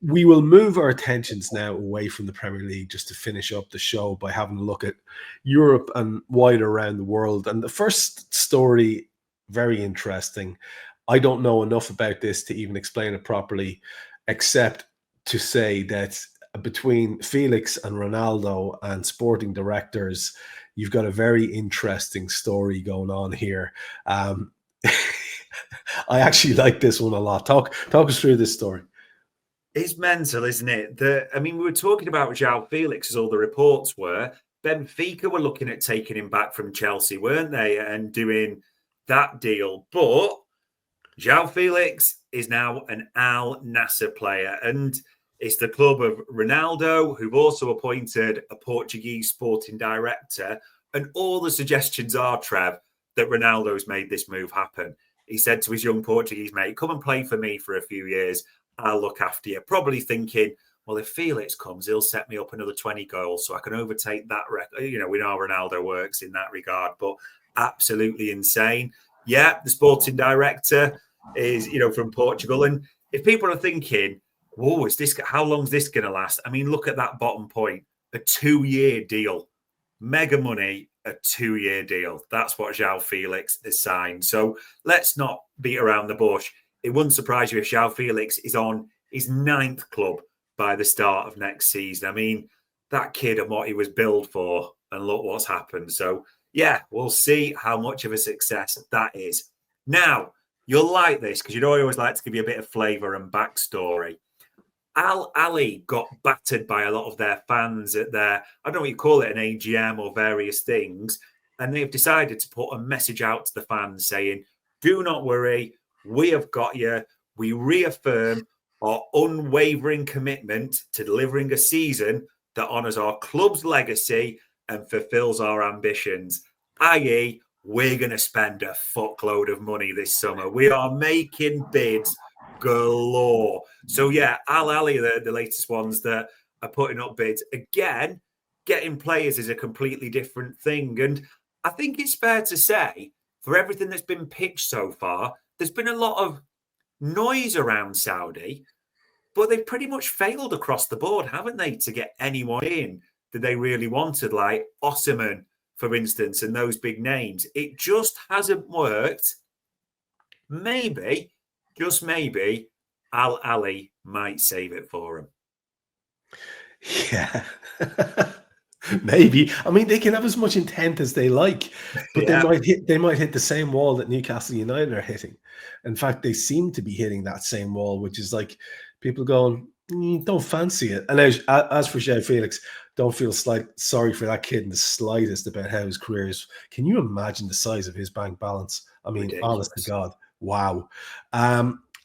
We will move our attentions now away from the Premier League just to finish up the show by having a look at Europe and wider around the world. And the first story, very interesting. I don't know enough about this to even explain it properly, except to say that between Felix and Ronaldo and sporting directors, you've got a very interesting story going on here. I actually like this one a lot. Talk us through this story. It's mental, isn't it? We were talking about João Felix, as all the reports were. Benfica were looking at taking him back from Chelsea, weren't they? And doing that deal. But João Felix is now an Al-Nassr player. And it's the club of Ronaldo, who've also appointed a Portuguese sporting director. And all the suggestions are, Trev, that Ronaldo's made this move happen. He said to his young Portuguese mate, come and play for me for a few years. I'll look after you. Probably thinking, well, if Felix comes, he'll set me up another 20 goals so I can overtake that record. You know, we know how Ronaldo works in that regard, but absolutely insane. Yeah, the sporting director is, from Portugal. And if people are thinking, whoa, how long is this going to last? I mean, look at that bottom point. A 2-year deal. Mega money, a 2-year deal. That's what João Felix has signed. So let's not beat around the bush. It wouldn't surprise you if João Felix is on his 9th club by the start of next season. I mean, that kid and what he was billed for, and look what's happened. So, yeah, we'll see how much of a success that is. Now, you'll like this because I always like to give you a bit of flavour and backstory. Al-Ahly got battered by a lot of their fans at their, I don't know what you call it, an AGM or various things. And they've decided to put a message out to the fans saying, do not worry, we have got you. We reaffirm our unwavering commitment to delivering a season that honours our club's legacy and fulfills our ambitions, i.e., we're going to spend a fuckload of money this summer. We are making bids galore. So, yeah, Al-Ahly are the latest ones that are putting up bids. Again, getting players is a completely different thing. And I think it's fair to say, for everything that's been pitched so far, there's been a lot of noise around Saudi, but they've pretty much failed across the board, haven't they, to get anyone in that they really wanted, like Osimhen, for instance, and those big names. It just hasn't worked. Maybe, just maybe, Al-Ahly might save it for him. Yeah. Maybe. I mean, they can have as much intent as they like, but they might hit the same wall that Newcastle United are hitting. In fact, they seem to be hitting that same wall, which is like people going, don't fancy it. And as for João Felix, don't feel sorry for that kid in the slightest about how his career is. Can you imagine the size of his bank balance? I mean, honest to God, wow.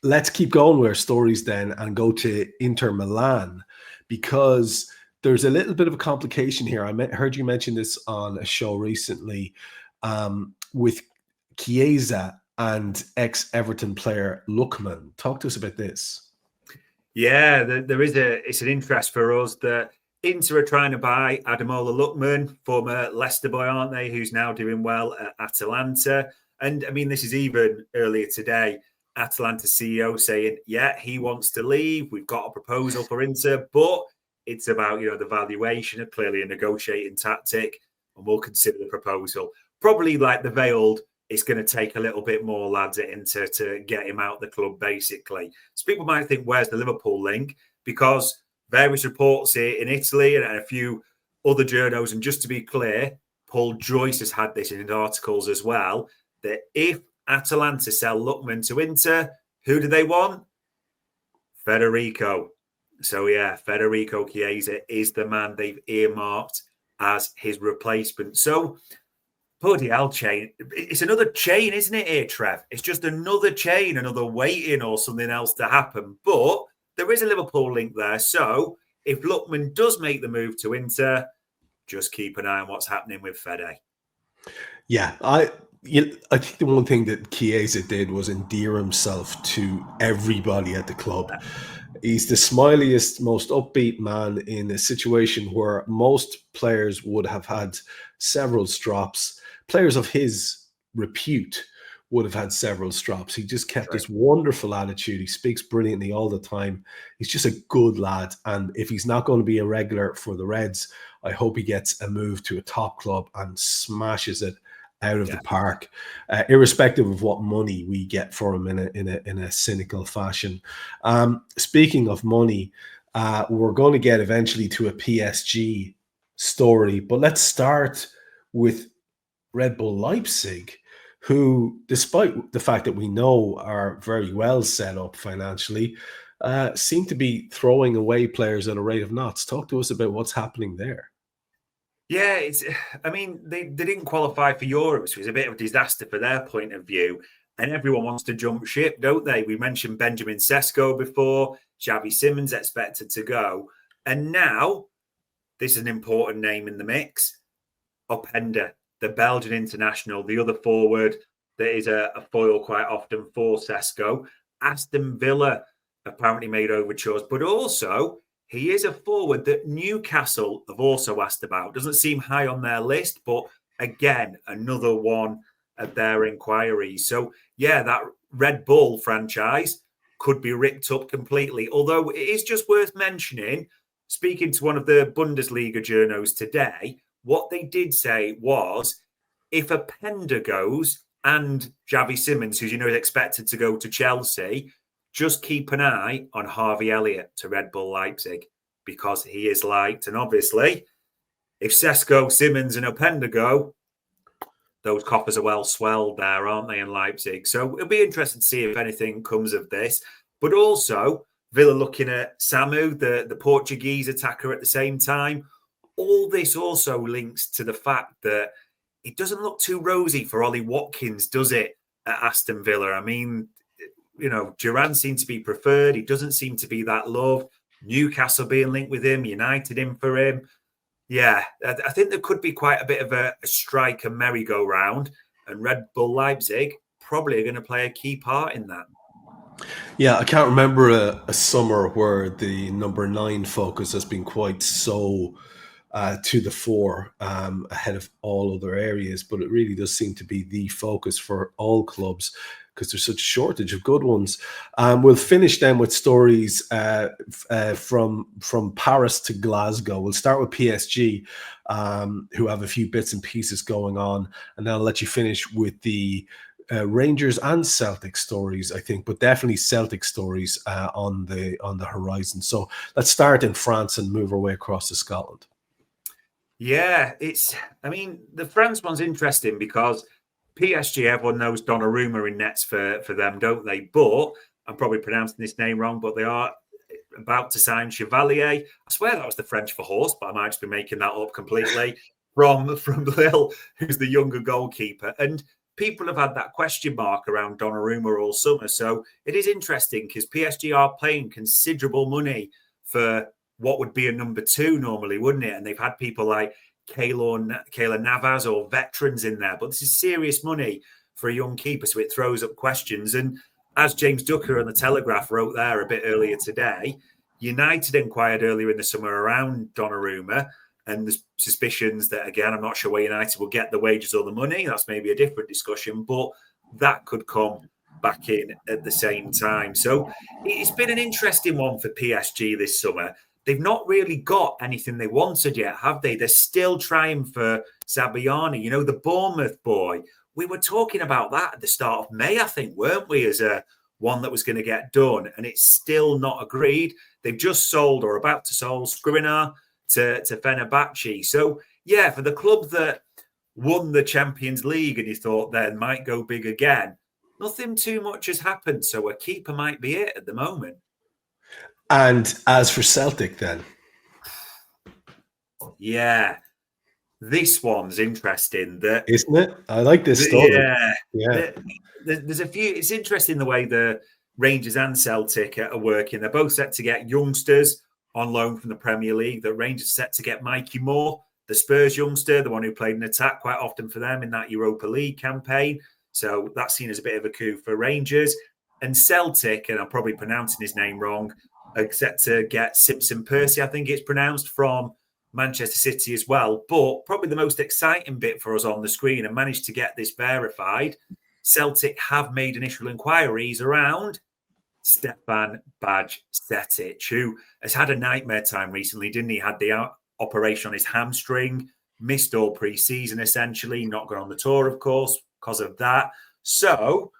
Let's keep going with our stories then and go to Inter Milan, because there's a little bit of a complication here. I heard you mention this on a show recently with Chiesa and ex-Everton player Lookman. Talk to us about this. Yeah, it's an interest for us that Inter are trying to buy Ademola Lookman, former Leicester boy, aren't they, who's now doing well at Atalanta. And I mean, this is even earlier today, Atalanta CEO saying, yeah, he wants to leave. We've got a proposal for Inter, but it's about, the valuation, clearly a negotiating tactic, and we'll consider the proposal. Probably like the veiled, it's going to take a little bit more, lads, at Inter to get him out the club, basically. So people might think, where's the Liverpool link? Because various reports here in Italy and a few other journos, and just to be clear, Paul Joyce has had this in his articles as well, that if Atalanta sell Lookman to Inter, who do they want? Federico. So, yeah, Federico Chiesa is the man they've earmarked as his replacement. So, bloody hell, chain. It's another chain, isn't it, here, Trev? It's just another chain, another waiting or something else to happen. But there is a Liverpool link there. So, if Lookman does make the move to Inter, just keep an eye on what's happening with Fede. Yeah, I think the one thing that Chiesa did was endear himself to everybody at the club. He's the smiliest, most upbeat man in a situation where most players would have had several strops. Players of his repute would have had several strops. He just kept this wonderful attitude. He speaks brilliantly all the time. He's just a good lad. And if he's not going to be a regular for the Reds, I hope he gets a move to a top club and smashes it out of the park, irrespective of what money we get for him in a cynical fashion. Speaking of money, we're going to get eventually to a PSG story, but let's start with Red Bull Leipzig, who, despite the fact that we know are very well set up financially, seem to be throwing away players at a rate of knots. Talk to us about what's happening there. Yeah, they didn't qualify for Europe, which was a bit of a disaster for their point of view. And everyone wants to jump ship, don't they? We mentioned Benjamin Sesko before, Xavi Simons expected to go. And now, this is an important name in the mix, Openda, the Belgian international, the other forward that is a foil quite often for Sesko. Aston Villa apparently made overtures, but also he is a forward that Newcastle have also asked about. Doesn't seem high on their list, but again, another one of their inquiries. So, yeah, that Red Bull franchise could be ripped up completely. Although it is just worth mentioning, speaking to one of the Bundesliga journos today, what they did say was, if Openda goes and Xavi Simons, who is expected to go to Chelsea, just keep an eye on Harvey Elliott to Red Bull Leipzig, because he is liked. And obviously, if Sesko, Simons and Openda go, those coffers are well swelled there, aren't they, in Leipzig? So it'll be interesting to see if anything comes of this. But also, Villa looking at Samu, the Portuguese attacker at the same time. All this also links to the fact that it doesn't look too rosy for Ollie Watkins, does it, at Aston Villa? I mean, Duran seemed to be preferred. He doesn't seem to be that loved. Newcastle being linked with him, United in for him. Yeah, I think there could be quite a bit of a strike and merry-go-round, and Red Bull Leipzig probably are going to play a key part in that. Yeah, I can't remember a summer where the number 9 focus has been quite so to the fore, ahead of all other areas, but it really does seem to be the focus for all clubs, because there's such a shortage of good ones. We'll finish then with stories from Paris to Glasgow. We'll start with PSG, who have a few bits and pieces going on, and then I'll let you finish with the Rangers and Celtic stories, I think, but definitely Celtic stories on the horizon. So let's start in France and move our way across to Scotland. Yeah, the France one's interesting because PSG, everyone knows Donnarumma in nets for them, don't they? But I'm probably pronouncing this name wrong, but they are about to sign Chevalier. I swear that was the French for horse, but I might just be making that up completely. from Lille, who's the younger goalkeeper. And people have had that question mark around Donnarumma all summer. So it is interesting because PSG are paying considerable money for what would be a number 2 normally, wouldn't it? And they've had people like Keylor Navas or veterans in there. But this is serious money for a young keeper, so it throws up questions. And as James Ducker on the Telegraph wrote there a bit earlier today, United inquired earlier in the summer around Donnarumma, and there's suspicions that, again, I'm not sure where United will get the wages or the money. That's maybe a different discussion, but that could come back in at the same time. So it's been an interesting one for PSG this summer. They've not really got anything they wanted yet, have they? They're still trying for Zabiani, the Bournemouth boy. We were talking about that at the start of May, I think, weren't we, as a one that was going to get done, and it's still not agreed. They've just sold or about to sell Skriniar to Fenerbahce. So, yeah, for the club that won the Champions League and you thought then might go big again, nothing too much has happened. So a keeper might be it at the moment. And as for Celtic then? Yeah, this one's interesting. Isn't it? I like this story. Yeah. There's a few. It's interesting the way the Rangers and Celtic are working. They're both set to get youngsters on loan from the Premier League. The Rangers set to get Mikey Moore, the Spurs youngster, the one who played in attack quite often for them in that Europa League campaign. So that's seen as a bit of a coup for Rangers. And Celtic, and I'm probably pronouncing his name wrong, are set to get Simpson Percy, I think it's pronounced, from Manchester City as well. But probably the most exciting bit for us on the screen, and managed to get this verified, Celtic have made initial inquiries around Stefan Bajcetic, who has had a nightmare time recently, didn't he? Had the operation on his hamstring, missed all pre-season essentially, not gone on the tour, of course, because of that. So,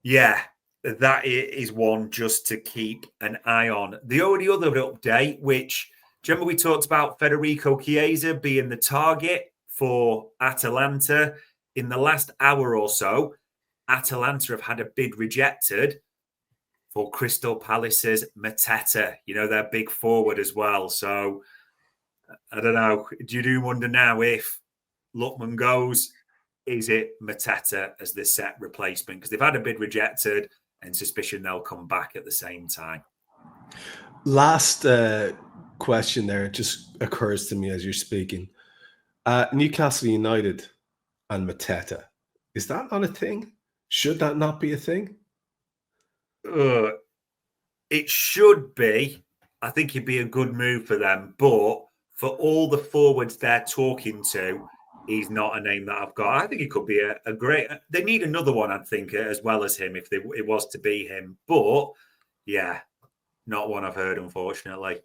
yeah, that is one just to keep an eye on. The only other update, which, do you remember we talked about Federico Chiesa being the target for Atalanta? In the last hour or so, Atalanta have had a bid rejected for Crystal Palace's Mateta, their big forward as well. So, I don't know. Do you wonder now if Lookman goes, is it Mateta as the set replacement? Because they've had a bid rejected and suspicion they'll come back at the same time. Last question there, it just occurs to me as you're speaking. Newcastle United and Mateta, is that not a thing? Should that not be a thing? It should be. I think it'd be a good move for them. But for all the forwards they're talking to, he's not a name that I've got. I think he could be a great... They need another one, I think, as well as him, if it was to be him. But, yeah, not one I've heard, unfortunately.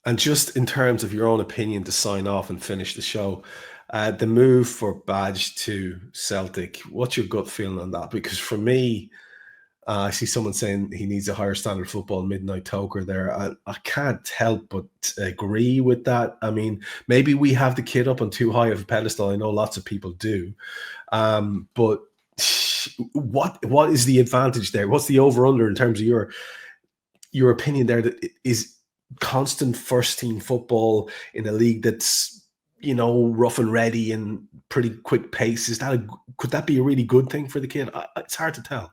And just in terms of your own opinion to sign off and finish the show, the move for Badge to Celtic, what's your gut feeling on that? Because for me, I see someone saying he needs a higher standard football midnight toker there. I can't help but agree with that. I mean, maybe we have the kid up on too high of a pedestal. I know lots of people do. But what is the advantage there? What's the over-under in terms of your opinion there? That is constant first team football in a league that's, rough and ready and pretty quick pace. Could that be a really good thing for the kid? It's hard to tell.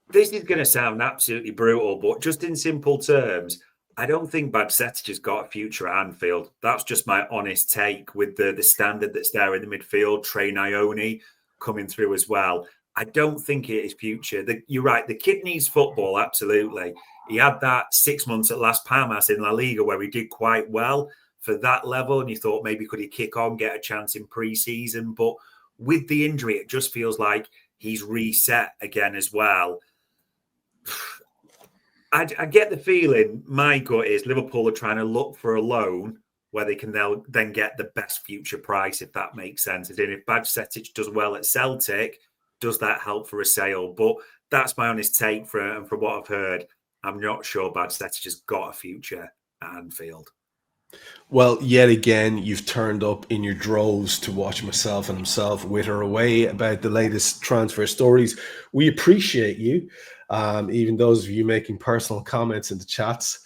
This is going to sound absolutely brutal, but just in simple terms, I don't think Bajcetic has got a future at Anfield. That's just my honest take with the standard that's there in the midfield. Trey Ione coming through as well. I don't think it is future. You're right. The kid needs football, absolutely. He had that 6 months at Las Palmas in La Liga where he did quite well for that level, and you thought maybe could he kick on, get a chance in pre-season. But with the injury, it just feels like he's reset again as well. I get the feeling, my gut is Liverpool are trying to look for a loan where they can then get the best future price, if that makes sense. As in, if Bajcetic does well at Celtic, does that help for a sale? But that's my honest take from what I've heard. I'm not sure Bajcetic has got a future at Anfield. Well, yet again, you've turned up in your droves to watch myself and himself witter away about the latest transfer stories. We appreciate you. Even those of you making personal comments in the chats,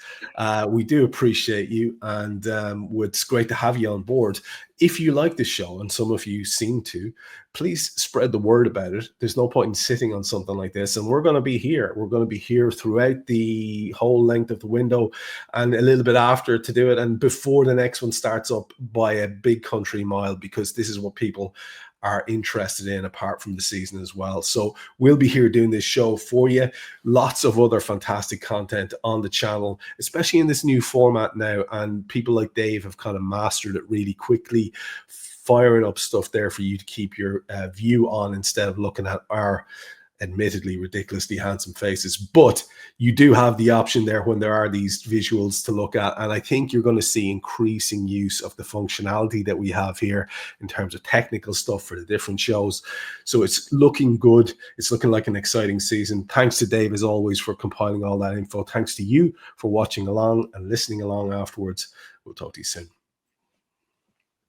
we do appreciate you, and it's great to have you on board. If you like the show, and some of you seem to, please spread the word about it. There's no point in sitting on something like this, and we're going to be here. We're going to be here throughout the whole length of the window and a little bit after to do it, and before the next one starts up by a big country mile, because this is what people are interested in apart from the season as well. So we'll be here doing this show for you. Lots of other fantastic content on the channel, especially in this new format now. And people like Dave have kind of mastered it really quickly, firing up stuff there for you to keep your view on instead of looking at our admittedly ridiculously handsome faces. But you do have the option there when there are these visuals to look at, and I think you're going to see increasing use of the functionality that we have here in terms of technical stuff for the different shows. So it's looking good. It's looking like an exciting season. Thanks to Dave as always for compiling all that info. Thanks to you for watching along and listening along afterwards. We'll talk to you soon.